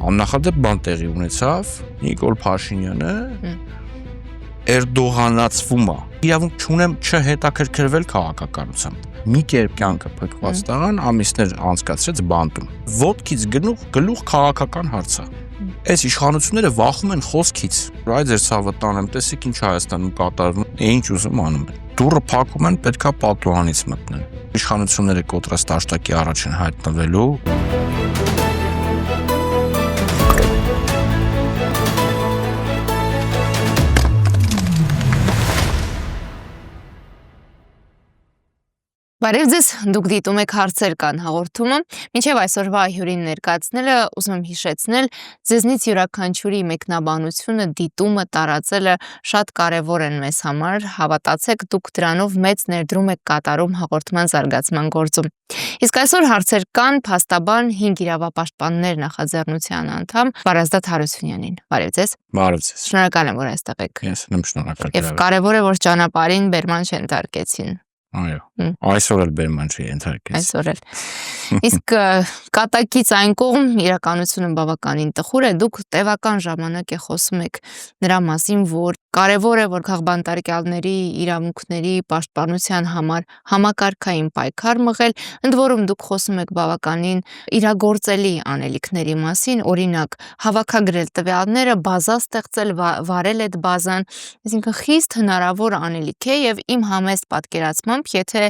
Աննախադեպ բան տեղի ունեցավ, Նիկոլ Փաշինյանը Էրդողանացվում է։ Իրավունք չունեմ չհետաքրքրվել քաղաքականությամբ։ Մի կերպ կյանքը փքված տղան ամիսներ անցկացրեց բանտում։ Ոտքից գլուխ քաղաքական հարց է։ Այս իշխանությունները վախում են խոսքից։ Այ ձեր ցավը տանեմ, տեսեք ինչ Հայաստանում կատարվում է, ինչ ուզում անում են։ Դուռը փակում են, պետքա պատուհանից մտնեն։ Իշխանությունները կոտրած տաշտակի առաջ են հայտնվելու։ Բարև ձեզ, դուք դիտում եք հարցեր կան հաղորդումը, մինչև այսօրվա հյուրին ներկայացնելը ուզում եմ հիշեցնել, ձեզնից յուրաքանչյուրի մեկնաբանությունը, դիտումը, տարածելը շատ կարևոր են մեզ համար, հավատացեք, դուք դրանով մեծ ներդրում եք կատարում հաղորդման զարգացման գործում։ Իսկ այսօր հարցեր կան փաստաբան 5 իրավապաշտպաններ նախաձեռնության անդամ Վարազդատ Հարությունյանին։ Բարև ձեզ։ Բարև ձեզ։ Շնորհակալ եմ, որ այստեղ եք։ Ես եմ շնորհակալ։ Եվ կարևոր է, որ ճանապարհին բերման չընտարկեցին։ Այո, այսօր էլ բերման չի ենթարկես։ Այսօր էլ։ Իսկ կատակից այն կողմ իրականությունը բավականին տխուր է, դուք տևական ժամանակ է խոսում եք նրա մասին, որ կարևոր է, որ քաղբանտարկյալների իրավունքների պաշտպանության համար համակարգային պայքար մղել, ընդ որում դուք խոսում եք բավականին իրագործելի անելիքների մասին, օրինակ հավաքագրել տվյալները, բազա ստեղծել, վարել այդ բազան, այսինքն խիստ հնարավոր անելիք է եւ իմ համեստ պատկերացմամբ, եթե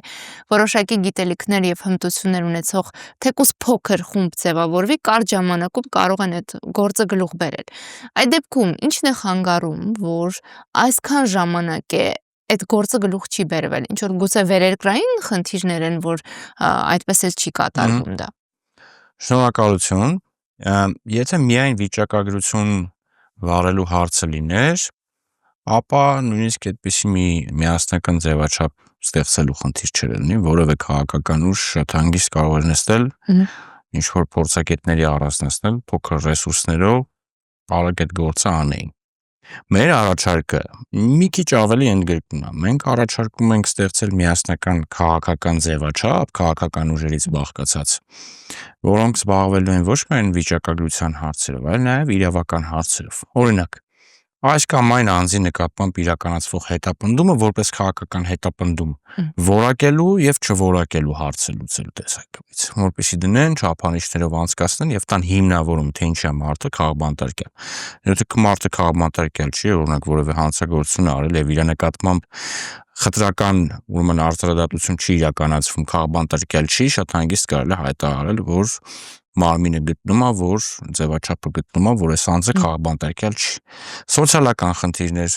որոշակի գիտելիքներ եւ հմտություններ ունեցող թեկուզ փոքր խումբ ձևավորվի, կարճ ժամանակում կարող են այդ գործը գլուխ բերել։ Այդ դեպքում ի՞նչն է խանգարում, որ այսքան ժամանակ է այդ գործը գլուխ չի բերվել, ինչ որ գուցե վերերկրային խնդիրներ են, որ այդպես էլ չի կատարվում դա։ Շնորհակալություն։ Եթե միայն վիճակագրություն վարելու հարցը լիներ, ապա նույնիսկ այդպիսի մի միասնական ձևաչափ ստեղծելու խնդիր չէր լինի, որովհետև քաղաքական ուժ շատ հանգիստ կարող էր նստել, ինչ որ փորձագետների առանձնացնել, փոքր ռեսուրսներով արագ այդ գործը անեին։ Մեր առաջարկը մի քիչ ավելի ընդգրկուն է։ Մենք առաջարկում ենք ստեղծել միասնական քաղաքական ձևաչափ, քաղաքական ուժերից բաղկացած, որոնք զբաղվելու են ոչ միայն վիճակագրության հարցերով, այլ նաև իրավական հարցերով։ Օրինակ, այս կամ այն անձի նկատմամբ իրականացվող հետապնդումը որպես քաղաքական հետապնդում որակելու եւ չորակելու հարցը լուծելու տեսակետից, որպեսզի դնեն չափանիշներով անցկացնեն եւ տան հիմնավորում, թե ինչ է մարդը քաղբանտարկյալ։ Եթե մարդը քաղբանտարկյալ չի, օրինակ որևէ հանցագործություն արել եւ իր նկատմամբ խտրական ուրեմն արտարադատություն չի իրականացվում, քաղբանտարկյալ չի, շատ հանգիստ կարելի է հայտարարել, որ մարմինը գտնում է, որ ձևաչափը գտնում է, որ այս անձը քաղբանտարկյալ չի։ Սոցիալական խնդիրներ,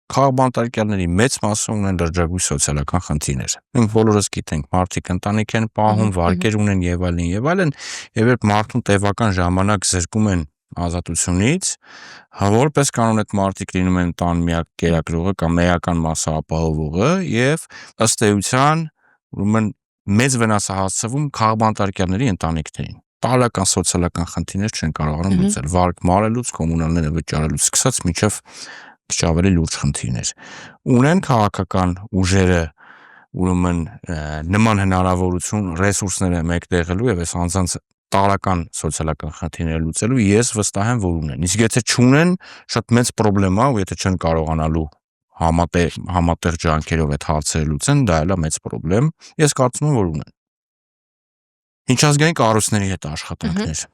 քաղբանտարկյալների մեծ մասը ունեն լրջագույն սոցիալական խնդիրներ։ Մենք բոլորս գիտենք, մարդիկ ընտանիք են պահում, վարկեր ունեն եւ այլն, եւ երբ մարդուն տևական ժամանակ զրկում են ազատությունից, որպես կանոն այդ մարդիկ լինում են տան միակ կերակրողը կամ էական մասը ապահովողը եւ ըստ էության ուրեմն մեծ վնաս է հասցվում քաղբանտարկյալների ընտանիքներին։ Տարական սոցիալական խնդիրներ չեն կարողանում լուծել, վարկ մարելուց, կոմունալները վճարելուց սկսած մինչև քիչ ավելի լուրջ խնդիրներ։ Ունեն քաղաքական ուժերը ուրեմն նման հնարավորություն ռեսուրսները մեկտեղելու եւ այս անձանց տարական սոցիալական խնդիրները լուծելու, ես վստահ եմ, որ ունեն։ Իսկ եթե չունեն, շատ մեծ խնդրեմ է, ու եթե չեն կարողանալու համատեղ ջանքերով այդ հարցերը լուծեն, դա էլ է մեծ խնդրեմ։ Ես կարծում եմ, որ ունեն։ Միջազգային կառույցների հետ աշխատանքներ։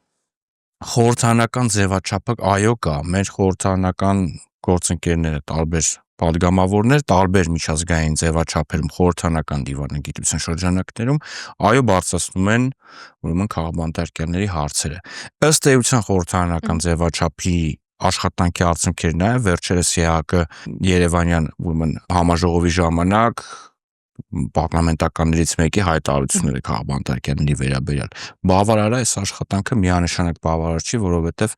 Խորհրդանական ձևաչափը այո կա, մեր խորհրդանական գործընկերները տարբեր падգամավորներ, տարբեր միջազգային ձևաչափերում, խորհրդանական դիվանագիտության շրջանակներում, այո բարձրացնում են ուրեմն քաղբանտարկյալների հարցերը։ Ըստ էության խորհրդանական ձևաչափի աշխատանքի արդյունքերն նաև վերջերս ԵԱՀԿ Երևանյան ուրեմն համաժողովի ժամանակ պարլամենտականներից մեկի հայտարարությունները քաղբանտարկյալների վերաբերյալ։ Բավարար է այս աշխատանքը միանշանակ բավարար չի, որովհետև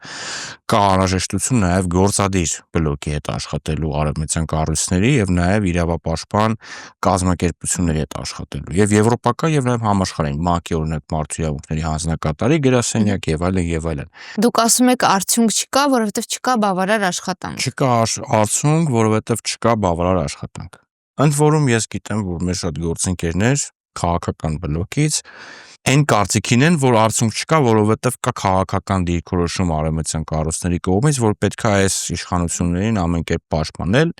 կա անհրաժեշտություն նաև գործադիր բլոկի հետ աշխատելու արևմտյան կառույցների եւ նաև իրավապաշտպան կազմակերպությունների հետ աշխատելու եւ եվրոպական եւ նաև համաշխարհային ՄԱԿ-ի օրինակ մարդու իրավունքների հանձնակատարի գրասենյակ եւ այլն։ Դուք ասում եք արդյունք չկա, որովհետև չկա բավարար աշխատանք։ Չկա արդյունք, որովհետև չկա բավարար աշխատանք։ Ընդ որում ես գիտեմ, որ մեր շատ գործընկերներ քաղաքական բլոկից Այն կարծիքին են, որ արդյունք չկա, որովհետև կա քաղաքական դիրքորոշում արևմտյան կառույցների կողմից, որ պետք է այս իշխանություններին ամեն կերպ պաշտպանել։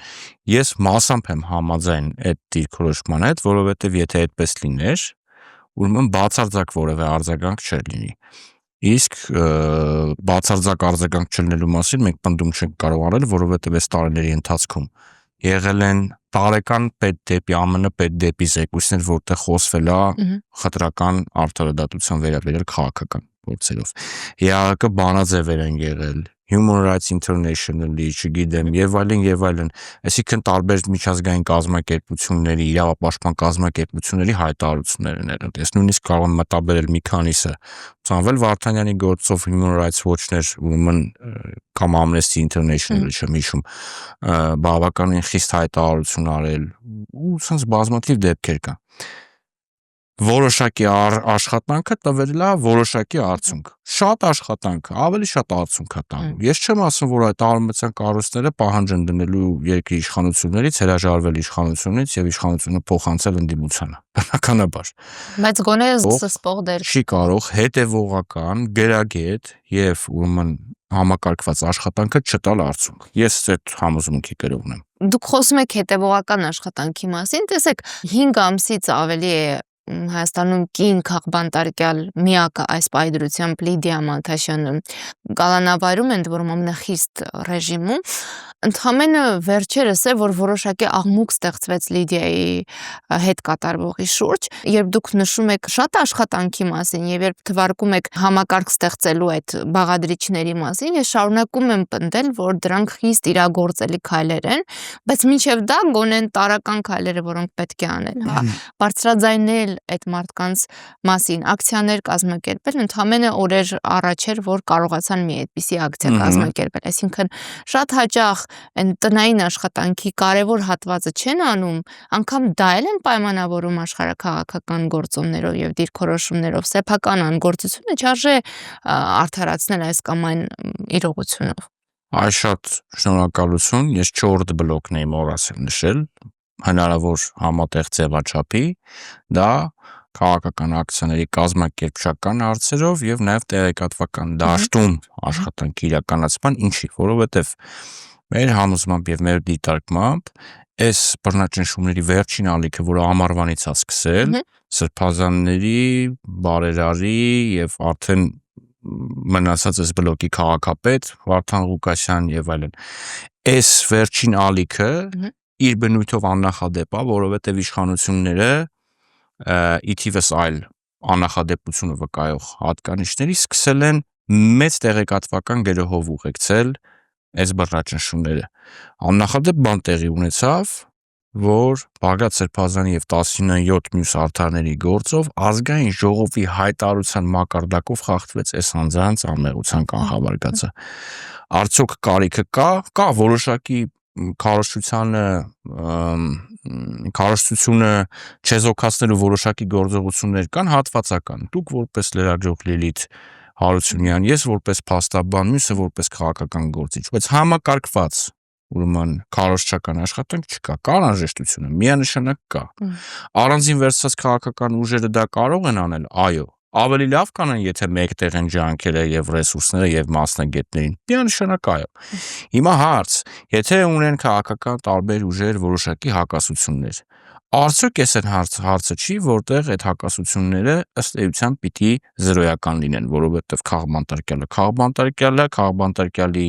Ես մասամբ եմ համաձայն այդ դիրքորոշման հետ, որովհետև եթե այդպես լիներ, ուրեմն բացարձակ որևէ արձագանք չէր լինի։ Իսկ բացարձակ արձագանք չլինելու մասին մենք պնդում չենք կարող անել, որովհետև այս տարիների ընթացքում եղել են տարեկան պետդեպի, ԱՄՆ պետդեպի զեկույցներ, որտեղ խոսվել է խտրական արդարադատության վերաբերյալ քաղաքական գործերով։ ԵԱՀԿ բանաձևեր են եղել, Human Rights International-ի, չգիտեմ, եւ այլն, այսինքն տարբեր միջազգային կազմակերպությունների, իրավապաշտպան կազմակերպությունների հայտարարություններ են եղել։ Ես նույնիսկ կարող եմ մտաբերել մի քանիսը։ Ծանվել Վարդանյանի գործով Human Rights Watch-ներ, ուրեմն կամ Amnesty International-ը չեմ հիշում, բավականին խիստ հայտարարություն արել ու ցած բազմաթիվ դեպքեր կան։ Որոշակի աշխատանքը տվել է որոշակի արդյունք։ Շատ աշխատանք, ավելի շատ արդյունք է տանում։ Ես չեմ ասում, որ այդ արևմտյան կառույցները պահանջ են դնելու երկրի իշխանություններից հրաժարվել իշխանությունից եւ իշխանությունը փոխանցել ընդդիմությանը։ Բնականաբար։ Բայց գոնե զսպող դեր չի կարող հետևողական, գրագետ եւ ուրեմն համակարգված աշխատանքը չտալ արդյունք։ Ես այդ համոզմունքի կրողն եմ։ Դուք խոսում եք հետևողական աշխատանքի մասին, տեսեք 5 ամսից ավելի է Հայաստանում կին քաղբանտարկյալ միակը այս պայդրությամբ Լիդիա Մանթաշյանը կալանավայրում են, որում ամենախիստ ռեժիմում, ընդհանրապես վերջերս է, որ որոշակի աղմուկ ստեղծվեց Լիդիայի հետ կատարվողի շուրջ, երբ դուք նշում եք շատ աշխատանքի մասին եւ երբ թվարկում եք համակարգ ստեղծելու այդ բաղադրիչների մասին, ես շարունակում եմ պնդել, որ դրանք խիստ իրագործելի քայլեր են, բայց մինչեւ դա գոնեն տարական քայլերը, որոնք պետք է անել, բարձրաձայնել այդ մարդկանց մասին ակցիաներ կազմակերպել, ընդհանրապես օրեր առաջ էր, որ կարողացան մի այդպիսի ակցիա կազմակերպել, այսինքն շատ հաճախ այն տնային աշխատանքի կարևոր հատվածը չեն անում, անգամ դա էլ են պայմանավորում աշխարհաքաղաքական գործոններով եւ դիրքորոշումներով, սեփական անգործությունը չարժե արդարացնել այս կամ այն իրողությունով։ Այս շատ շնորհակալություն, ես 4 բլոկն եմ մոռացել նշել, հնարավոր համատեղ ձևաչափի, դա քաղաքական ակցիաների կազմակերպչական հարցերով եւ նաեւ տեղեկատվական դաշտում աշխատանքի իրականացման, ինչի, որովհետեւ մեր համոզմամբ եւ մեր դիտարկմամբ այս բռնաճնշումների վերջին ալիքը, որը ամառվանից է սկսել, սրբազանների, բարերարի եւ արդեն մնացած այս բլոկի քաղաքապետ Վարդան Ղուկասյան եւ այլն, այս վերջին ալիքը իր բնույթով աննախադեպ է, որովհետեւ իշխանությունները ի թիվս այլ աննախադեպությունը վկայող հատկանիշների սկսել են մեծ տեղեկատվական գրոհով ուղեկցել այս բռնաճնշումները։ Աննախադեպ բան տեղի ունեցավ, որ Բաղդադ Սրբազանի եւ 17 մյուս արդարների գործով ազգային ժողովի հայտարարության մակարդակով խախտվեց այս անձանց անմեղության կանխավարկածը։ Արդյոք կարիքը կա որոշակի քարոզչությունը չեզոքացնելու որոշակի գործողություններ կան հատվածական։ Դուք որպես լրագրող Լիլիթ Հարությունյան, ես որպես փաստաբան, մյուսը որպես քաղաքական գործիչ, բայց համակարգված ուրեմն քարոզչական աշխատանք չկա, կա անհրաժեշտությունը, միանշանակ կա։ Առանձին վերցած քաղաքական ուժերը դա կարող են անել, այո, ավելի լավ կանեն, եթե մեկտեղ են ջանքերը եւ ռեսուրսները եւ մասնագետներին։ Միանշանակ այո։ Հիմա հարց, եթե ունեն քաղաքական տարբեր ուժեր որոշակի հակասություններ, արդյոք այս հարցը չի, որտեղ այդ հակասությունները ըստ էության պիտի զրոյական լինեն, որովհետև քաղբանտարկյալի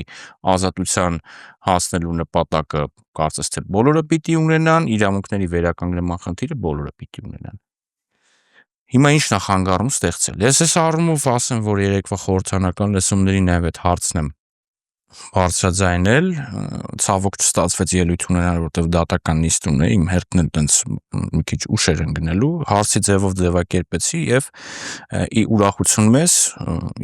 ազատության հասնելու նպատակը կարծես թե բոլորը պիտի ունենան, իրավունքների վերականգնման խնդիրը բոլորը պիտի ունենան։ Հիմա ինչ նախանգարում ստեղծել։ Ես այս առումով ասեմ, որ երեկվա խորհրդանական լսումների նաև այդ հարցն եմ բարձրաձայնել, ցավոք չստացվեց ելույթ ունենալ, որտեղ դատական նիստ ունեի, իմ հերթն էլ տենց մի քիչ ուշեր են գնելու, հարցի ձևով ձևակերպեցի եւ ի ուրախություն մեզ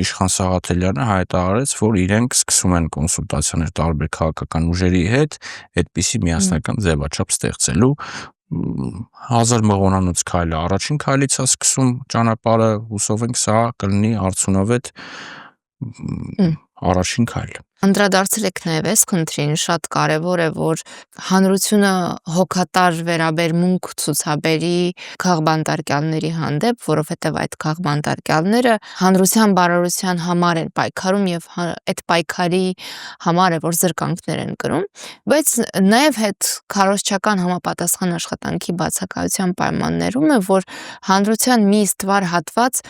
Իշխան Սաղաթելյանը հայտարարեց, որ իրենք սկսում են կոնսուլտացիաներ տարբեր քաղաքական ուժերի հետ, այդպիսի միասնական ձևաչափ ստեղծելու 1000 մղոնանոց քայլը առաջին քայլից է սկսում ճանապարհը, հուսով ենք սա կլինի արդյունավետ առաջին քայլ։ Անդրադարձել եք նաև այս խնդրին, շատ կարևոր է, որ հանրությունը հոգատար վերաբերմունք ցուցաբերի քաղբանտարկյալների հանդեպ, որովհետև այդ քաղբանտարկյալները հանրության բարօրության համար են պայքարում եւ այդ պայքարի համար է, որ զրկանքներ են կրում, բայց նաև հետ քարոզչական համապատասխան աշխատանքի բացակայության պայմաններում է, որ հանրության մի ստվար հատված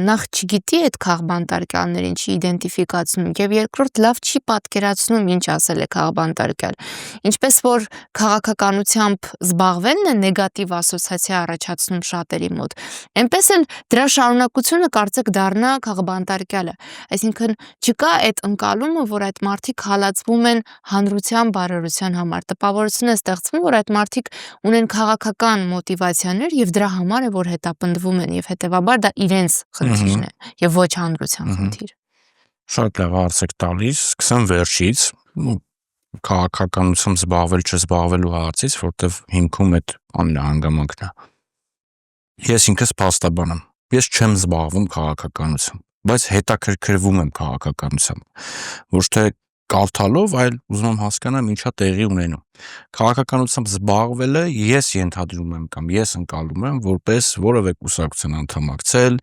նախ չգիտի այդ քաղբանտարկյալներին, չի իդենտիֆիկացնում եւ երկրորդ լավ չի պատկերացնում ինչ ասել է քաղբանտարկյալ։ Ինչպես որ քաղաքականությամբ զբաղվելն է նեգատիվ ասոցիացիա առաջացնում շատերի մոտ, այնպես էլ դրա շարունակությունը կարծեք դառնա քաղբանտարկյալը։ Այսինքն չկա այդ ընկալումը, որ այդ մարդիկ հալածվում են հանրության բարօրության համար։ Տպավորություն է ստեղծվում, որ այդ մարդիկ ունեն քաղաքական մոտիվացիաներ եւ դրա համար է, որ հետապնդվում են եւ հետեւաբար դա իրենց խնդիրն է եւ ոչ հանրության խնդիր։ Շատ լավ հարց եք տալիս, սկսեմ վերջից, քաղաքականությամբ զբաղվել չզբաղվելու հարցից, որտեվ հիմքում այդ ամենահանգամանքն է։ Ես ինքս փաստաբան եմ, ես չեմ զբաղվում քաղաքականությամբ, բայց հետաքրքրվում եմ քաղաքականությամբ, ոչ թե կարդալով, այլ ուզում եմ հասկանամ ինչա տեղի ունենում։ Քաղաքականությամբ զբաղվելը ես ենթադրում եմ կամ ես ընկալում եմ որպես որևէ կուսակցության անդամակցել,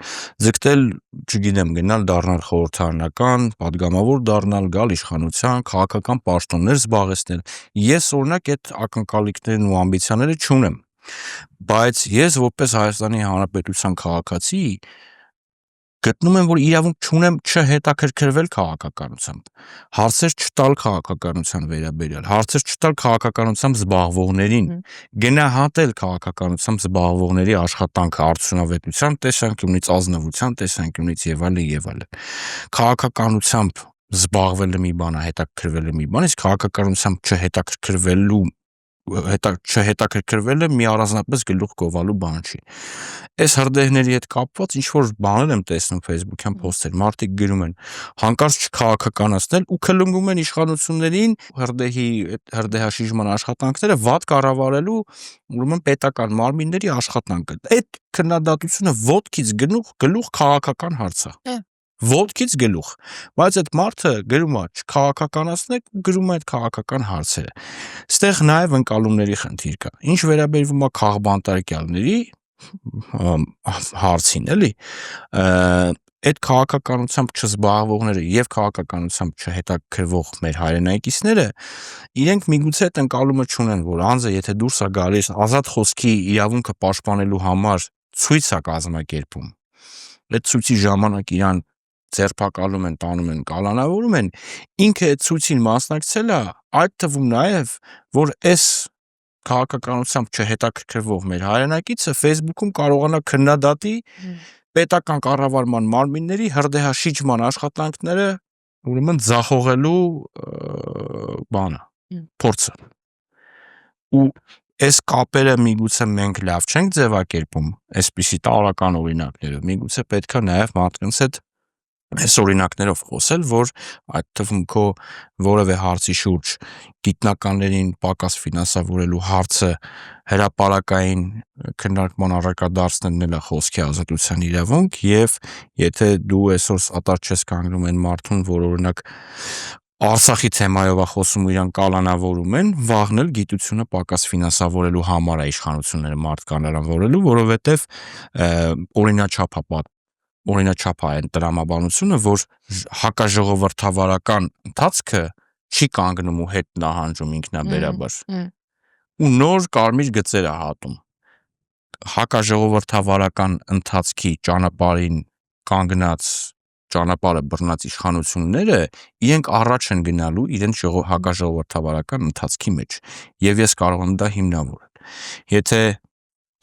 ձգտել, չգիտեմ, գնալ դառնալ խորհրդարանական, падգամավոր դառնալ, գալ իշխանության, քաղաքական պաշտոններ զբաղեցնել։ Ես օրինակ այդ ակնկալիքներն ու ամբիցիաները չունեմ։ Բայց ես որպես Հայաստանի Հանրապետության քաղաքացի գտնում եմ, որ իրավունք չունեմ չհետաքրքրվել քաղաքականությամբ, հարցեր չտալ քաղաքականության վերաբերյալ, հարցեր չտալ քաղաքականությամբ զբաղվողներին, գնահատել քաղաքականությամբ զբաղվողների աշխատանքը արդյունավետության տեսանկյունից, ազնվության տեսանկյունից եւ այլն։ Քաղաքականությամբ զբաղվելը մի բան է, հետաքրքրվելը մի բան, իսկ քաղաքականությամբ չհետաքրքրվելը մի առանձնապես գլուխ գովալու բան չի։ Այս հրդեհների հետ կապված ինչ-որ բաներ եմ տեսնում Facebook-յան post-եր, մարդիկ գրում են հանկարծ չքաղաքականացնել ու քլնգում են իշխանություններին հրդեհաշիժման աշխատանքները վատ կառավարելու ուրեմն պետական մարմինների աշխատանքը։ Այդ քննադատությունը ոտքից գլուխ քաղաքական հարց է։ Ոտքից գլուխ, բայց այդ մարդը գրում է չքաղաքականացնեք ու գրում է այդ քաղաքական հարցերը։ Ստեղ նաև ընկալումների խնդիր կա։ Ինչ վերաբերվում է քաղբանտարկյալների հարցին, էլի, այդ քաղաքականությամբ չզբաղվողները եւ քաղաքականությամբ չհետաքրվող մեր հայրենակիցները իրենք միգուցե այդ ընկալումը չունեն, որ անձը եթե դուրս է գալիս ազատ խոսքի իրավունքը պաշտպանելու համար ցույց է կազմակերպում, այդ ցույցի ժամանակ իրան ձերբակալում են, տանում են, կալանավորում են, ինքը այդ ցույցին մասնակցել է, այդ թվում նաև, որ այս քաղաքականությամբ չհետաքրքրվող մեր հայրենակիցը Facebook-ում կարողանա քննադատի պետական կառավարման մարմինների հրդեհաշիջման աշխատանքները ուրեմն ձախողելու փորձը։ Ու այս կապերը միգուցե մենք լավ չենք ձևակերպում, այսպիսի տարրական օրինակներով, միգուցե պետք է նաև մարդկանց հետ այս օրինակներով խոսել, որ այդ թվում քո որևէ հարցի շուրջ գիտնականներին պակաս ֆինանսավորելու հարցը հրապարակային քննարկման առարկա դարձնելն էլ է խոսքի ազատության իրավունք եւ եթե դու այսօր սատար չես կանգնում այն մարդուն, որ օրինակ Արցախի թեմայով է խոսում ու իրան կալանավորում են, վաղն էլ գիտությունը պակաս ֆինանսավորելու համար է իշխանությունները մարդ կալանավորելու, որովհետեւ օրինաչափ է այն տրամաբանությունը, որ հակաժողովրդավարական ընթացքը չի կանգնում ու հետ նահանջում ինքնաբերաբար ու նոր կարմիր գծեր է հատում։ Հակաժողովրդավարական ընթացքի ճանապարհին կանգնած ճանապարհը բռնած իշխանությունները իրենք առաջ են գնալու իրենց հակաժողովրդավարական ընթացքի մեջ եւ ես կարող եմ դա հիմնավորել։ Եթե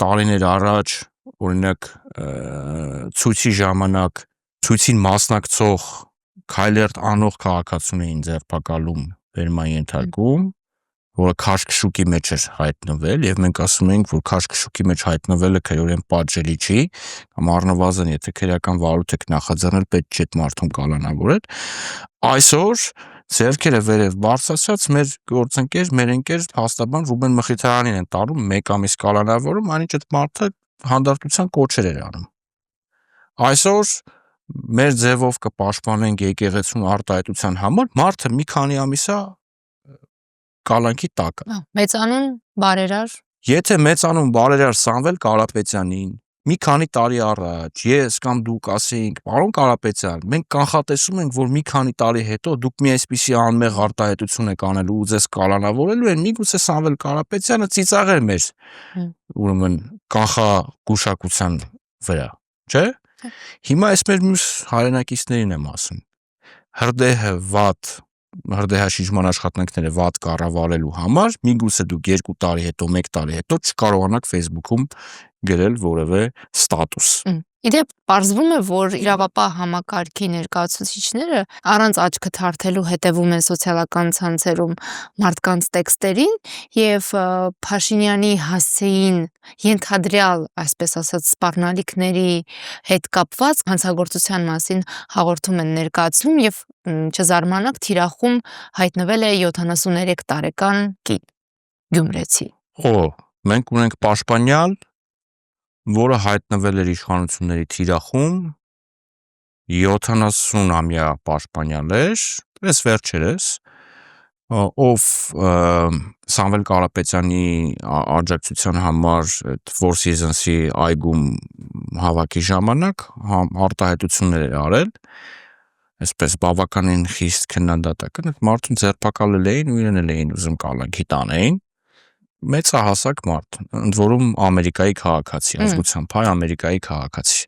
տարիներ առաջ օրինակ ցույցի ժամանակ ցույցին մասնակցող քայլերտ անող քաղաքացուն էին ձերբակալում, վերման ենթարկում, որը քաշքշուկի մեջ էր հայտնվել եւ մենք ասում ենք, որ քաշքշուկի մեջ հայտնվելը քրեորեն պատժելի չի, կամ առնվազն եթե քրեական վարույթ եք նախաձեռնել, պետք չէ այդ մարդուն կալանավորել։ Այսօր ձեռքերը վերև բարձրացած մեր գործընկեր, մեր ընկեր փաստաբան Ռուբեն Մխիթարանին են տարում 1 ամիս կալանավորում, այնինչ այդ մարդը հանդարտության կոչեր էր անում։ Այսօր մեր ձևով կպաշտպանենք եկեղեցուն արտահայտության համար, մարդը մի քանի ամիսա կալանքի տակ է։ Մեծանուն բարերար։ Եթե մեծանուն բարերար Սամվել Կարապետյանին մի քանի տարի առաջ ես կամ դուք ասեինք, պարոն Կարապետյան, մենք կանխատեսում ենք, որ մի քանի տարի հետո դուք մի այսպիսի անմեղ արտահայտություն եք անելու ու ձեզ կալանավորելու են, միգուցե Սամվել Կարապետյանը ծիծաղեր մեր ուրեմն կանխագուշակության վրա, չէ՞։ Հիմա այս մեր մյուս հայրենակիցներին եմ ասում։ Հրդեհաշիջման աշխատանքները վատ կառավարելու համար միգուցե դուք 2 տարի հետո, 1 տարի հետո չկարողանաք Facebook-ում գրել որևէ ստատուս։ Իդեպ պարզվում է, որ իրավապահ համակարգի ներկայացուցիչները առանց աչքը թարթելու հետևում են սոցիալական ցանցերում մարդկանց տեքստերին եւ Փաշինյանի հասցեին ենթադրյալ, այսպես ասած, սպառնալիքների հետ կապված հանցագործության մասին հաղորդում են ներկայացնում եւ չզարմանաք, թիրախում հայտնվել է 73 տարեկան կին գյումրեցի։ Մենք ունենք պաշտպանյալ, որը հայտնվել էր իշխանությունների թիրախում, 70-ամյա պաշտպանյալ էր, այս վերջերս, ով Սամվել Կարապետյանի աջակցության համար Four Seasons-ի այգում հավաքի ժամանակ արտահայտություններ էր արել, այսպես բավականին խիստ քննադատական, այդ մարդուն ձերբակալել էին ու իրեն էլ էին ուզում կալանքի տանեին, մեծահասակ մարդ, ընդ որում Ամերիկայի քաղաքացի, ազգությամբ հայ Ամերիկայի քաղաքացի։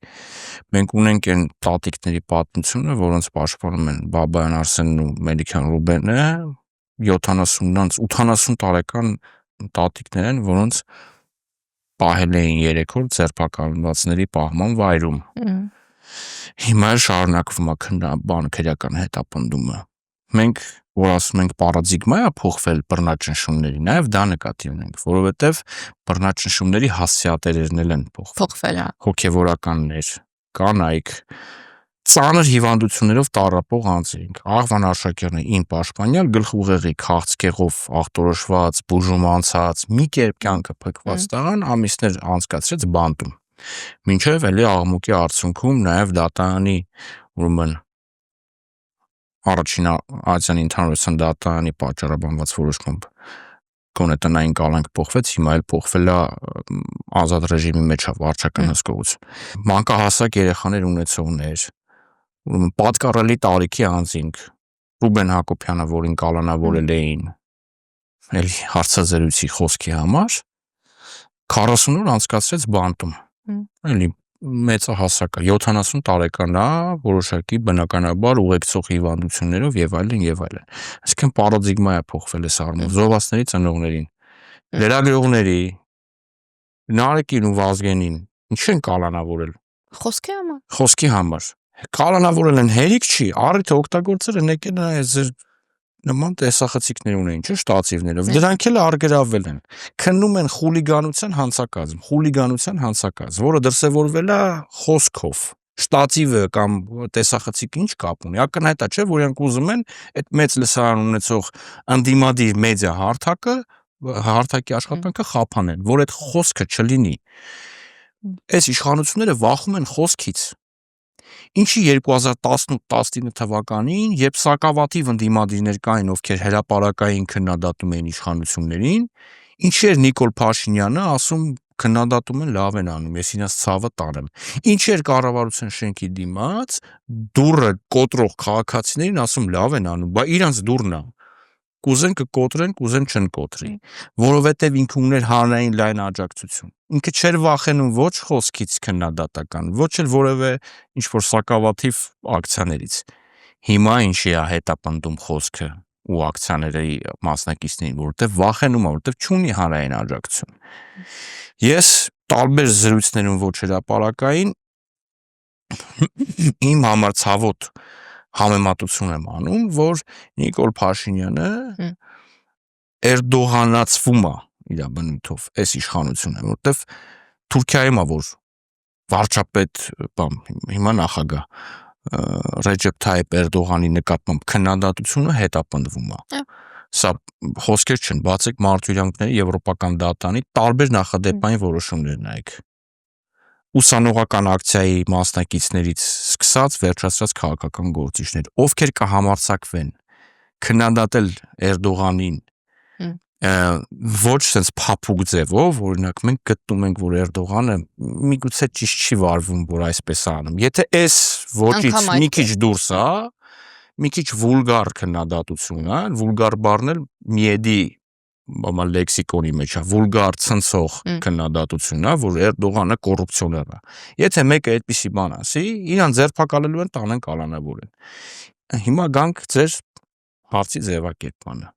Մենք ունենք այն տատիկների պատմությունը, որոնց պաշտպանում են Բաբայան Արսենն ու Մելիքյան Ռուբենը, 70-80 տարեկան տատիկներ են, որոնց պահել էին 3 օր ձերբակալվածների պահման վայրում։ Հիմա շարունակվում է քրեական հետապնդումը։ Մենք որ ասում ենք պարադիգմա է փոխվել բռնաճնշումների, նաև դա նկատի ունենք, որովհետև բռնաճնշումների հասցեատերերն են փոխվել, հոգևորականներ, կանայք, ծանր հիվանդություններով տառապող անձինք, Աղվան Արշակյանը իմ պաշտպանյալ գլխուղեղի քաղցկեղով ախտորոշված, բուժում անցած, մի կերպ կյանքը փքված տղան ամիսներ անցկացրեց բանտում։ Մինչև էլի աղմուկի արդյունքում նաև դատարանի ուրեմն առաջին Ացիան ընդհանրության դատարանի պատճառաբանված որոշմամբ գոնե տնային կալանք փոխվեց, հիմա էլ փոխվել է ազատ ռեժիմի մեջ վարչական հսկողություն։ Մանկահասակ երեխաներ ունեցողներ, ուրեմն պատկառելի տարիքի անձինք, Ռուբեն Հակոբյանը, որին կալանավորել էին էլի հարցազրույցի խոսքի համար, 40 օր անցկացրեց բանտում։ Էլի մեծահասակ է, 70 տարեկան է, որոշակի բնականաբար ուղեկցող հիվանդություններով եւ այլն եւ այլն։ Այսինքն պարադիգմա է փոխվել այս առումով զովասների ծնողներին, լրագրողների, Նարեկին ու Վազգենին ինչ են կալանավորել։ Խոսքի համար։ Կալանավորել են հերիք չի, առիթը օգտագործել են եկել այս ձեր նման տեսախցիկներ ունեն, չէ՞, շտացիվներով։ Դրանք էլ արգելավվել են։ Քննում են խուլիգանության հանցակազմ, որը դրսևորվել է խոսքով։ Շտատիվը կամ տեսախցիկը ինչ կապ ունի։ Ակնհայտ է, չէ՞, որ իրանք ուզում են այդ մեծ լսարան ունեցող անդիմադիր մեդիա հարթակի աշխատանքը խափանեն, որ այդ խոսքը չլինի։ Այս իշխանությունները վախում են խոսքից։ Ինչի 2018-19 թվականին, երբ սակավաթիվ ընդդիմադիրներ կային, ովքեր հրապարակային քննադատում էին իշխանություններին, ինչի էր Նիկոլ Փաշինյանը ասում քննադատում են լավ են անում, ես իրենց ցավը տանեմ։ Ինչի էր կառավարության շենքի դիմաց դուռը կոտրող քաղաքացիներին ասում լավ են անում, բա իրանց դուռն է։ Կուզեն կկոտրեն, կուզեն չընկոտրի, որովհետև ինքը ուներ հանրային լայն աջակցություն։ Ինքը չէր վախենում ոչ խոսքից քննադատական, ոչ էլ որևէ ինչ-որ սակավաթիվ ակցիաներից։ Հիմա ինչի է հետապնդում խոսքը ու ակցիաների մասնակիցներին, որովհետև վախենում է, որովհետև չունի հանրային աջակցություն։ Ես տարբեր զրույցներում ոչ հրապարակային իմ համար ցավոտ համեմատություն եմ անում, որ Նիկոլ Փաշինյանը Էրդողանացվում է իր բնույթով այս իշխանությունը, որովհետև Թուրքիայում է որ վարչապետ, հիմա նախագահ Ռեջեփ Թայիփ Էրդողանի նկատմամբ քննադատությունը հետապնդվում է։ Սա խոսքեր չեն, բացեք մարդու իրավունքների եվրոպական դատարանի տարբեր նախադեպային որոշումներ նայեք։ ուսանողական ակցիայի մասնակիցներից սկսած վերջացած քաղաքական գործիչներ, ովքեր կհամարձակվեն քննադատել Էրդողանին ոչ sense փափուկ ձևով, օրինակ մենք գտնում ենք, որ Էրդողանը միգուցե ճիշտ չի վարվում, որ այսպես անում։ Եթե այս ոճից մի քիչ դուրս է, մի քիչ վուլգար քննադատություն է, վուլգար բառն էլ միեդի լեքսիկոնի մեջ է, վուլգար ցնցող քննադատությունն է, որ Էրդողանը կոռուպցիոներ է։ Եթե մեկը այդպիսի բան ասի, իրան ձերբակալելու են, տանեն կալանավորեն։ Հիմա գանք ձեր հարցի ձևակերպմանը։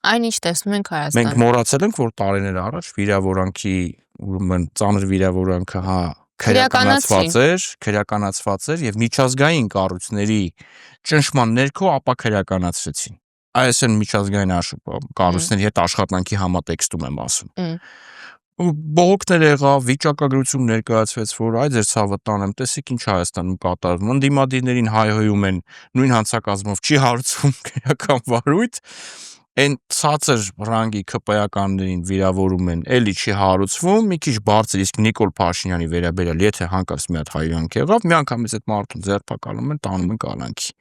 Այնինչ տեսնում ենք Հայաստանում։ Մենք մոռացել ենք, որ տարիներ առաջ վիրավորանքի, ուրեմն ծանր վիրավորանքը, քրեականացված էր եւ միջազգային կառույցների ճնշման ներքո ապա քրեականացրեցին։ Այս են միջազգային կառույցների հետ աշխատանքի համատեքստում եմ ասում։ Բողոքներ եղավ, վիճակագրություն ներկայացվեց, որ այ ձեր ցավը տանեմ, տեսեք ինչ Հայաստանում կատարվում, ընդդիմադիրներին հայհոյում են, նույն հանցակազմով չի հարուցվում քրեական վարույթ, այն ցածր ռանգի ԿՊ-ականներին վիրավորում են, էլի չի հարուցվում, մի քիչ բարձր, իսկ Նիկոլ Փաշինյանի վերաբերյալ, եթե հանկարծ մի հատ հայհոյանք եղավ, միանգամից այդ մարդուն ձերբակալում են, տանում են կալանքի։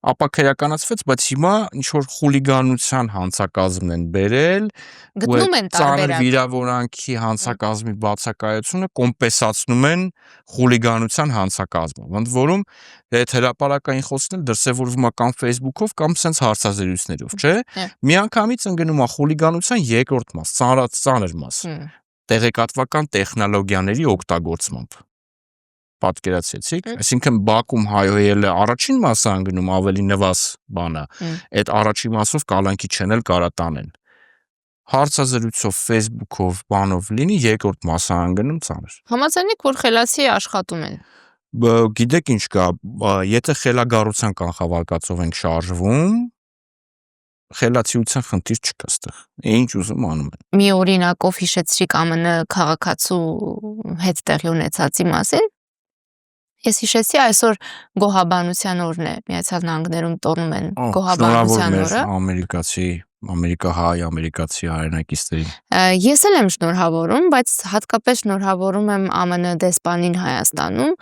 Ապա քրեականացվեց, բայց հիմա ինչ որ խուլիգանության հանցակազմ են բերել, գտնում են ծանր վիրավորանքի հանցակազմի բացակայությունը կոմպենսացնում են խուլիգանության հանցակազմը, ընդ որում այդ հրապարակային խոսքն էլ դրսևորվում է կամ Facebook-ով կամ sense հարցազրույցներով, չէ՞։ Միանգամից ընկնում է խուլիգանության երկրորդ մաս, ծանր մաս, տեղեկատվական տեխնոլոգիաների օգտագործմամբ։ Պատկերացրեցիք, այսինքն Բաքում հայհոյելը առաջին մասը անգնում ավելի նվազ բանը, այդ առաջին մասով կալանքի չեն էլ կարա տանեն։ Հարցազրույցով, Facebook-ով, բանով լինի երկրորդ մասը անգնում ծանր։ Համաձայնեք, որ խելացի աշխատում են։ Գիտեք ինչ կա, եթե խելագարության կանխավարկածով ենք շարժվում, խելացիության խնդիր չկա այստեղ։ Ինչ ուզում անում են։ Մի օրինակով հիշեցրիք ԱՄՆ քաղաքացու հետ տեղի ունեցածի մասին։ Ես հիշեցի այսօր գոհաբանության օրն է, Միացյալ Նահանգներում տոնում են գոհաբանության օրը։ Ամերիկացի հայրենակիցներին։ Ես էլ եմ շնորհավորում, բայց հատկապես շնորհավորում եմ ԱՄՆ դեսպանին Հայաստանում,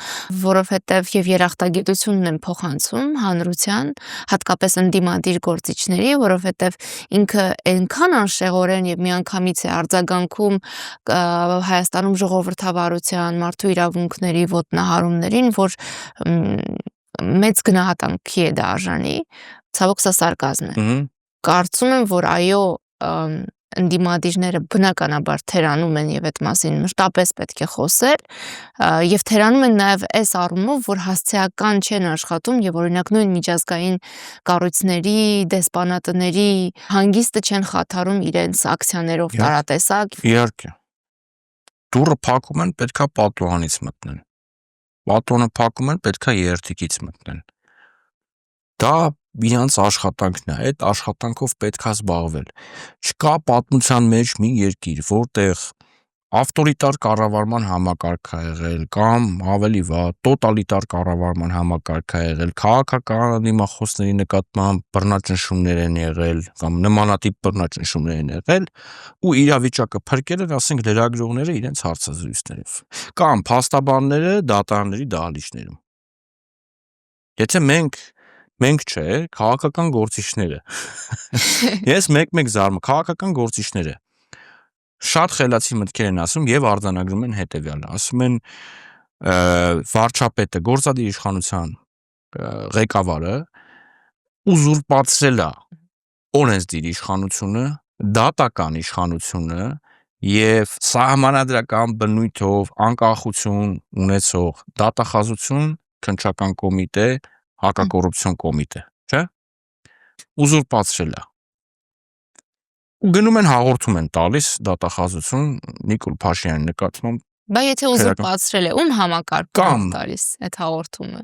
որովհետև եւ երախտագիտությունն եմ փոխանցում հանրության, հատկապես ընդդիմադիր գործիչների, որովհետև ինքը այնքան անշեղորեն եւ միանգամից է արձագանքում Հայաստանում ժողովրդավարության, մարդու իրավունքների ոտնահարումներին, որ մեծ գնահատանքի է դա արժանի, ցավոք սա սարկազմ է։ Կարծում եմ, որ այո, ընդդիմադիրները բնականաբար թերանում են եւ այդ մասին մշտապես պետք է խոսել, եւ թերանում են նաեւ այս առումով, որ հասցեական չեն աշխատում եւ օրինակ նույն միջազգային կառույցների, դեսպանատների հանգիստը չեն խաթարում իրենց ակցիաներով տարատեսակ։ Իհարկե։ Դուրը փակում են, պետքա պատուհանից մտնեն։ Պատոնը փակում են, պետքա երթիկից մտնեն։ Դա իրանց աշխատանքն է, այդ աշխատանքով պետքա զբաղվել։ Չկա պատմության մեջ մի երկիր, որտեղ ավտորիտար կառավարման համակարգ է եղել կամ ավելի վատ տոտալիտար կառավարման համակարգ է եղել, քաղաքական դիմախոսների նկատմամբ բռնաճնշումներ են եղել կամ նմանատիպ բռնաճնշումներ են եղել ու իրավիճակը փրկել են, ասենք, լրագրողները իրենց հարցազրույցներով կամ փաստաբանները դատարանների դահլիճներում։ Եթե մենք չէ, քաղաքական գործիչները։ Ես մեկ-մեկ զարմանում, քաղաքական գործիչները շատ խելացի մտքեր են ասում եւ արձանագրում են հետեւյալը, ասում են վարչապետը, գործադիր իշխանության ղեկավարը ուզուրպացրել է օրենսդիր իշխանությունը, դատական իշխանությունը եւ սահմանադրական բնույթով անկախություն ունեցող դատախազություն, քննչական կոմիտե, հակակոռուպցիոն կոմիտե, չէ՞։ Ուզուրպացրել է։ Ու գնում են հաղորդում են տալիս դատախազություն Նիկոլ Փաշինյանի նկատմամբ։ Բայց եթե ուզուրպացրել է, ում համակարգում տալիս այդ հաղորդումը։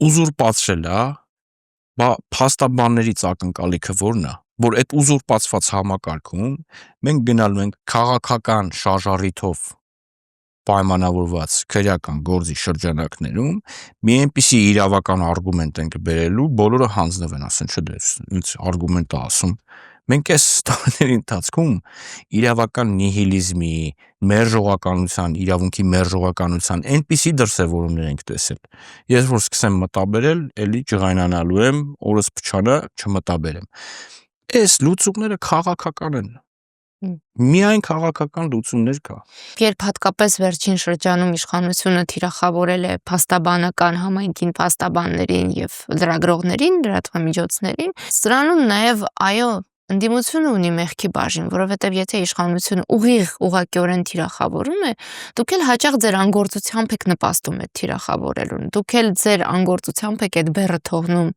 Ուզուրպացրել է, բա փաստաբաններից ակնկալիքը ո՞րն է, որ այդ ուզուրպացված համակարգում մենք գնալու ենք քաղաքական շարժառիթով պայմանավորված քրեական գործի շրջանակներում մի այնպիսի իրավական արգումենտ ենք բերելու, բոլորը հանձնվեն, ասեն, չէ՞ դե, ինչ արգումենտ է ասում։ Մենք այս տարիների ընթացքում իրավական նիհիլիզմի, մերժողականության, իրավունքի մերժողականության այնպիսի դրսևորումներ ենք տեսել։ Ես որ սկսեմ մտաբերել, էլի ջղայնանալու եմ, օրս փչանա, չմտաբերեմ։ Այս լուծումները քաղաքական են։ Միայն քաղաքական լուծումներ կա։ Երբ հատկապես վերջին շրջանում իշխանությունը թիրախավորել է փաստաբանական համայնքին, փաստաբաններին եւ լրագրողներին, լրատվամիջոցներին, սրանում նաեւ այո ընդդիմությունը ունի մեղքի բաժին, որովհետեւ եթե իշխանությունը ուղղակիորեն թիրախավորում է, դուք էլ հաճախ ձեր անգործությամբ եք նպաստում այդ թիրախավորելուն։ Դուք էլ ձեր անգործությամբ եք այդ բեռը թողնում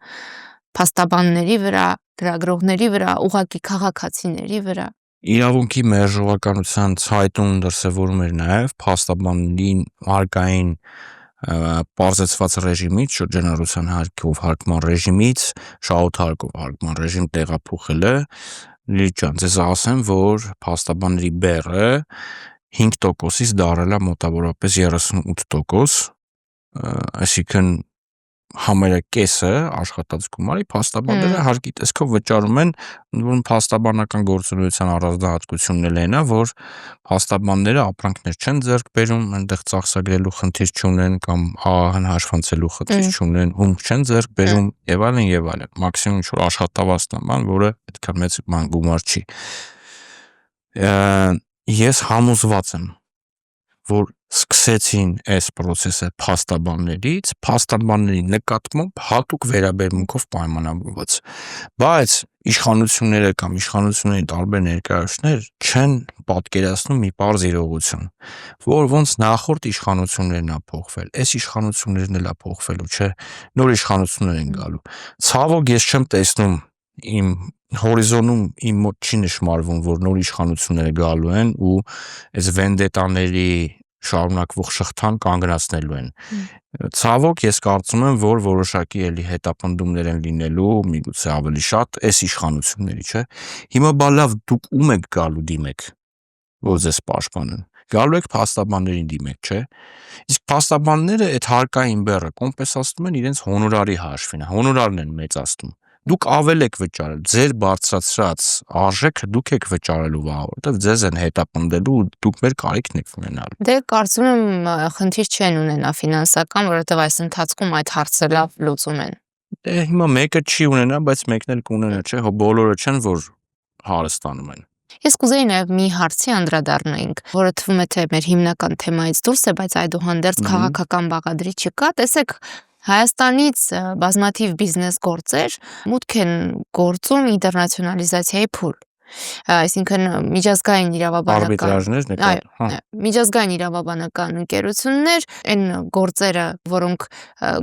փաստաբանների վրա, լրագրողների վրա, ուղղակի քաղաքացիների վրա։ Իրավունքի մերժողականության ցայտուն դրսևորում էր նաև փաստաբաններին արկային պարզեցված ռեժիմից, շրջանառության հարկման ռեժիմից, շահութարկով հարկման ռեժիմ տեղափոխելը։ Լիլիթ ջան, ձեզ ասեմ, որ փաստաբանների բեռը 5%-ից դարել է մոտավորապես 38%, այսինքն համարյա կեսը աշխատած գումարի փաստաբանները հարկի տեսքով վճարում են, որ փաստաբանական գործունեության առանձնահատկությունն էլ է, որ փաստաբանները ապրանքներ չեն ձեռք բերում, այնտեղ ծախսագրելու խնդիր չունեն կամ ԱԱՀ-ն հաշվանցելու խնդիր չունեն, հումք չեն ձեռք բերում եւ այլն եւ այլն։ Մաքսիմում ինչ որ աշխատավարձ նման, որը այդքան մեծ գումար չի։ Ես համոզված եմ, որ սկսեցին այս process-ը փաստաբանների նկատմամբ հատուկ վերաբերմունքով պայմանավորված, բայց իշխանությունները կամ իշխանությունների տարբեր ներկայացուցիչներ չեն պատկերացնում մի պարզ իրողություն, որ ոնց նախորդ իշխանություններն ա փոխվել, այս իշխանություններն էլ ա փոխվելու, չէ, նոր իշխանություններ են գալու։ Ցավոք ես չեմ տեսնում իմ հորիզոնում իմ մոտ չի նշмарվում, որ նոր իշխանությունները գալու են ու այս վենդետաների շարունակվող շղթան կանգնացնելու են։ Ցավոք ես կարծում եմ, որ որոշակի էլի հետապնդումներ են լինելու, միգուցե ավելի շատ այս իշխանությունների, չէ։ Հիմա բա լավ, դուք ում եք գալու դիմեք, որ ձեզ պաշտպանեն։ Գալու եք փաստաբաններին դիմեք, չէ։ Իսկ փաստաբանները այդ հարկային բեռը կոմպենսացնում են իրենց հոնորարի հաշվին, հոնորարն են մեծացնում։ Դուք ավել եք վճարել, ձեր բարձրացրած արժեքը դուք եք վճարելու վաղ, որտեղ ձեզ են հետապնդելու, դուք մեր կարիքն եք ունենալու։ Դե կարծում եմ խնդիր չեն ունենա ֆինանսական, որովհետև այս ընթացքում այդ հարցը լավ լուծում են։ Դե հիմա մեկը չի ունենա, բայց մեկն էլ կունենա, չէ, հո բոլորը չեն, որ հարստանում են։ Ես կուզեի նաև մի հարցի անդրադառնանք, որը թվում է թե մեր հիմնական թեմայից դուրս է, բայց այդուհանդերձ քաղաքական բաղադրիչ չկա։ Տեսեք, Հայաստանից բազմաթիվ բիզնես գործեր մուտք են գործում ինտերնացիոնալիզացիայի փուլ։ Այսինքն միջազգային իրավաբանական միջազգային իրավաբանական ընկերություններ, այն գործերը, որոնք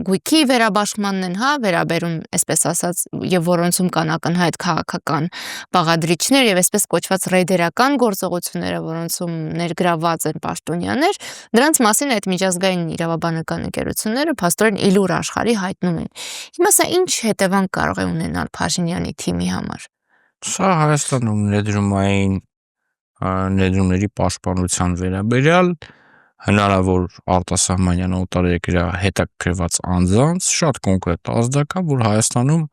գույքի վերաբաշխմանն են, վերաբերում, այսպես ասած, եւ որոնցում կան ակնհայտ քաղաքական բաղադրիչներ եւ այսպես կոչված ռեյդերական գործողությունները, որոնցում ներգրավված են պաշտոնյաներ, դրանց մասին այդ միջազգային իրավաբանական ընկերությունները փաստորեն իլուր աշխարհի հայտնում են։ Հիմա սա ինչ հետևանք կարող է ունենալ Փաշինյանի թիմի համար։ Սա Հայաստանում ներդրումների պաշտպանության վերաբերյալ հնարավոր արտասահմանյան օտարերկրյա հետաքրքրված անձանց շատ կոնկրետ ազդակ է, որ Հայաստանում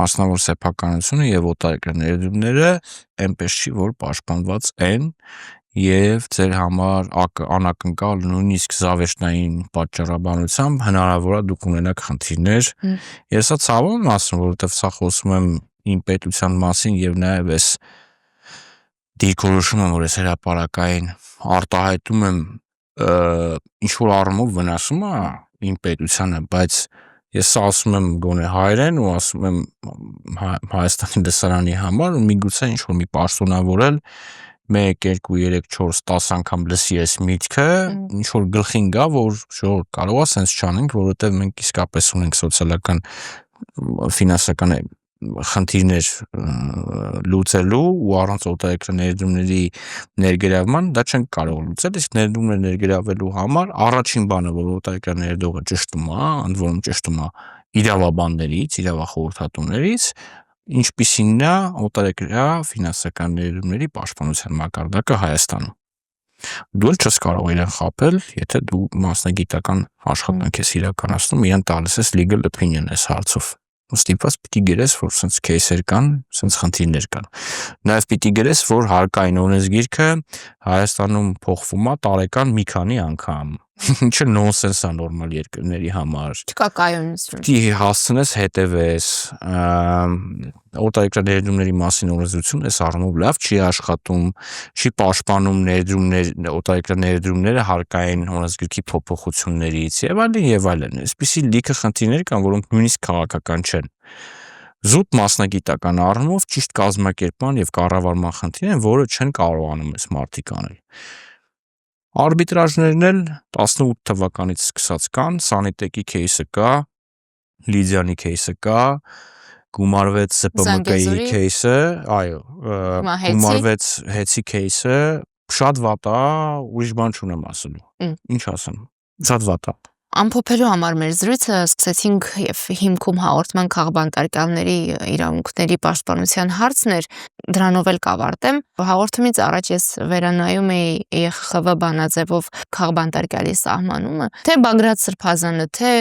մասնավոր սեփականությունը եւ օտարերկրյա ներդրումները այնպես չի, որ պաշտպանված են եւ ձեր համար անակնկալ նույնիսկ զավեշտային պատճառաբանությամբ հնարավոր է դուք ունենաք խնդիրներ։ Ես սա ցավում եմ ասում, որովհետեւ սա խոսում եմ իմ պետության մասին եւ նաեւ այս դիրքորոշումը, որ ես հրապարակային արտահայտում եմ, ինչ որ առումով վնասում է իմ պետությանը, բայց ես սա ասում եմ գոնե հայերեն ու ասում եմ Հայաստանի լսարանի համար ու միգուցե ինչ որ մի պաշտոնավորել 1, 2, 3, 4, 10 անգամ լսի այս միտքը, ինչ որ գլխին գա, որ շուտ կարող է sense չանենք, որովհետեւ մենք իսկապես ունենք սոցիալական ֆինանսական խնդիրներ լուծելու ու առանց օտարերկրյա ներդրումների ներգրավման դա չենք կարող լուծել, իսկ ներդրումներ ներգրավելու համար առաջին բանը, որ օտարերկրյա ներդրողը ճշտում է, ընդ որում ճշտում է իրավաբաններից, իրավախորհրդատուներից, ինչպիսին է օտարերկրյա ֆինանսական ներդրումների պաշտպանության մակարդակը Հայաստանում։ Դու էլ չես կարող իրեն խաբել, եթե դու մասնագիտական աշխատանք ես իրականացնում, իրեն տալիս ես legal opinion այս հարցով։ ստիպված պիտի գրես, որ սենց кейսեր կան, սենց խնդիրներ կան։ Նաև պիտի գրես, որ հարկային օրենսգիրքը Հայաստանում փոխվում է տարեկան մի քանի անգամ։ Ինչը նոնսենս է նորմալ երկրների համար։ Չկա կայունություն։ Պիտի հասցնես հետևես, օտարերկրյա ներդրումների մասին օրենսդրությունը այս առումով լավ չի աշխատում, չի պաշտպանում օտարերկրյա ներդրումները հարկային օրենսգիրքի փոփոխություններից եւ այլն։ Այսպիսի լիքը խնդիրներ կան, որոնք նույնիսկ քաղաքական չեն։ Զուտ մասնագիտական առումով ճիշտ կազմակերպման եւ կառավարման խնդիր են, որը չեն կարողանում այս մարդիկ անել։ Արբիտրաժներն էլ 18 թվականից սկսած կան, Սանիտեկի кейսը կա, Լիդիանի кейսը կա, գումարվեց ՍՊՄԿ-ի кейսը, այո, գումարվեց Հեցի кейսը, շատ վատ է, ուրիշ բան չունեմ ասելու։ Ինչ ասեմ, շատ վատ է։ Ամփոփելու համար մեր զրույցը սկսեցինք եւ հիմքում հաղորդման քաղբանտարկյալների իրավունքների պաշտպանության հարցն էր, դրանով էլ կավարտեմ։ Հաղորդումից առաջ ես վերանայում էի ԵԽԽՎ բանաձևով քաղբանտարկյալի սահմանումը, թե Բագրատ Սրբազանը, թե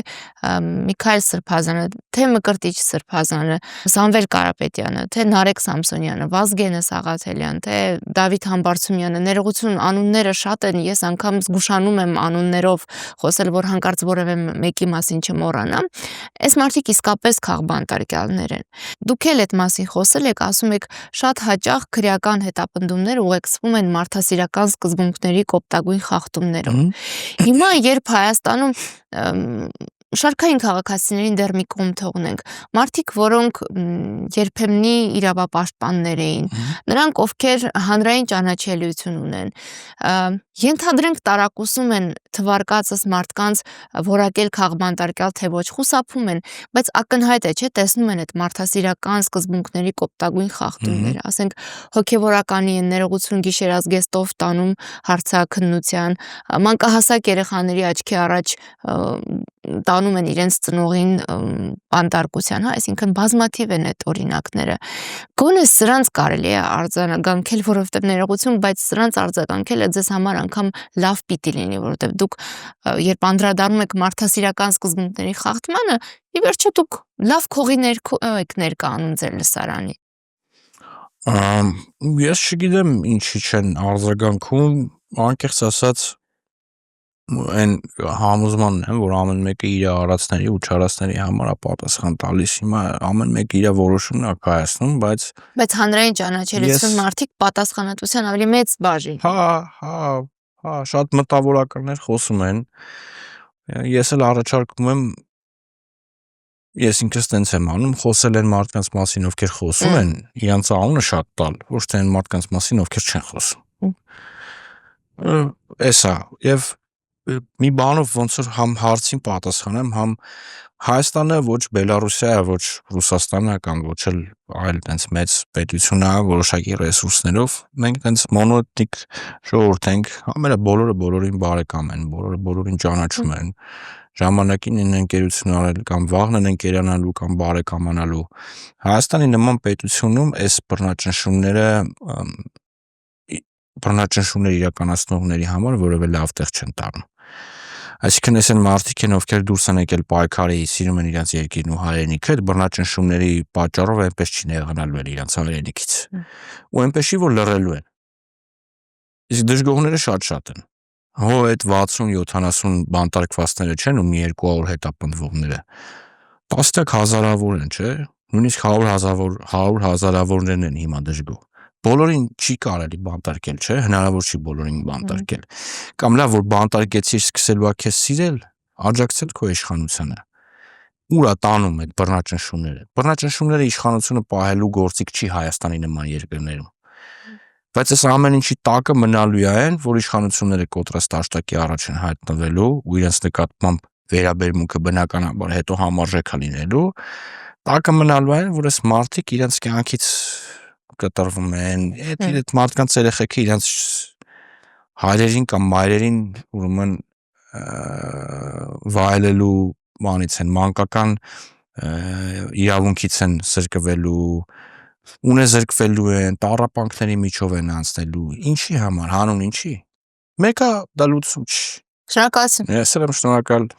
Միքայել Սրբազանը, թե Մկրտիչ Սրբազանը, Սամվել Կարապետյանը, թե Նարեկ Սամսոնյանը, Վազգենը Սաղաթելյան, թե Դավիթ Համբարձումյանը, ներողություն, անունները շատ են, ես անգամ զգուշանում եմ անուններով խոսել, որ հանկարծ որևէ մեկի մասին չմոռանամ, այս մարդիկ իսկապես քաղբանտարկյալներ են։ Դուք էլ այդ մասին խոսել եք, ասում եք, շատ հաճախ քրեական հետապնդումներ ուղեկցվում են մարդասիրական սկզբունքների կոպտագույն խախտումներով։ Հիմա երբ Հայաստանում շարքային քաղաքացիներին դեռ մի կողմ թողնենք, մարդիկ, որոնք երբեմնի իրավապաշտպաններ էին, նրանք, ովքեր հանրային ճանաչելիություն ունեն, ենթադրենք տարակուսում են թվարկածս մարդկանց որակել քաղբանտարկյալ, թե ոչ, խուսափում են, բայց ակնհայտ է, չէ, տեսնում են այդ մարդասիրական սկզբունքների կոպտագույն խախտումները, ասենք հոգևորականի են ներողություն գիշերազգեստով տանում հարցաքննության, մանկահասակ երեխաների աչքի առաջ տանում են իրենց ծնողին բանտարկության, այսինքն բազմաթիվ են այդ օրինակները։ Գոնե սրանց կարելի է արձագանքել, որովհետև ներողություն, բայց սրանց արձագանքելը ձեզ համար անգամ լավ պիտի լինի, որովհետև դուք երբ անդրադառնում եք մարդասիրական սկզբունքների խախտմանը, ի վերջո դուք լավ քողի եք ներկայանում ձեր լսարանի։ Ես չգիտեմ ինչի չեն արձագանքում, անկեղծ ասած այն համոզմանն եմ, որ ամեն մեկը իր արածների ու չարածների համար է պատասխան տալիս։ Հիմա ամեն մեկը իր որոշումն է կայացնում, բայց հանրային ճանաչելիություն մարդիկ պատասխանատվության ավելի մեծ բաժին։ Հա, շատ մտավորականներ խոսում են։ Ես էլ առաջարկում եմ, ես ինքս տենց եմ անում, խոսել են մարդկանց մասին, ովքեր խոսում են, իրանց անունը շատ տալ, ոչ թե այն մարդկանց մասին, ովքեր չեն խոսում։ Էսա, եւ մի բանով ոնց որ համ հարցին պատասխանեմ, համ Հայաստանը ոչ Բելարուսիա է, ոչ Ռուսաստանը կամ ոչ էլ այլ տենց մեծ պետություն է որոշակի ռեսուրսներով, մենք տենց մոնոլիթիկ ժողովուրդ ենք, համերը բոլորը բոլորին բարեկամ են, բոլորը բոլորին ճանաչում են, ժամանակին են ընկերություն արել կամ վաղն են ընկերանալու կամ բարեկամանալու։ Հայաստանի նման պետությունում այս բռնաճնշումներ իրականացնողների համար որևէ լավ տեղ չեն տանում։ Այսինքն այս են մարդիկ են, ովքեր դուրս են եկել պայքարի, սիրում են իրենց երկիրն ու հայրենիքը, այդ բռնաճնշումների պատճառով այնպես չի նեղանալու են իրենց հայրենիքից։ Ու այնպես չի, որ լռելու են։ Իսկ դժգոհները շատ են։ Հո այդ 60-70 բանտարկվածները չեն ու մի 200 հետապնդվողները։ Տասնյակ հազարավոր են, չէ՞։ Նույնիսկ 100 հազարավորներն են հիմա դժգոհ։ Բոլորին չի կարելի բանտարկել, չէ՞, հնարավոր չի բոլորին բանտարկել։ Կամ լավ, որ բանտարկեցիր, սկսելու է քեզ սիրել, աջակցել քո իշխանությանը։ Ուր է տանում այդ բռնաճնշումները։ Բռնաճնշումները իշխանությունը պահելու գործիք չի Հայաստանի նման երկրներում։ Բայց այս ամեն ինչի տակը մնալու է այն, որ իշխանությունները կոտրած տաշտակի առաջ են հայտնվելու ու իրենց նկատմամբ վերաբերմունքը բնականաբար հետո համարժեք է լինելու, տակը մնալու է այն, որ այս մարդիկ իրենց կյանքից կտրվում են, այդ մարդկանց երեխեքը իրենց հայրերին կամ մայրերին ուրեմն վայելելու բանից են, մանկական իրավունքից են զրկվելու, ունեզրկվելու են, տառապանքների միջով են անցնելու, ինչի համար, հանուն ինչի։ Մեկը դա լուծում չի։ Շնորհակալություն։ Ես եմ շնորհակալ։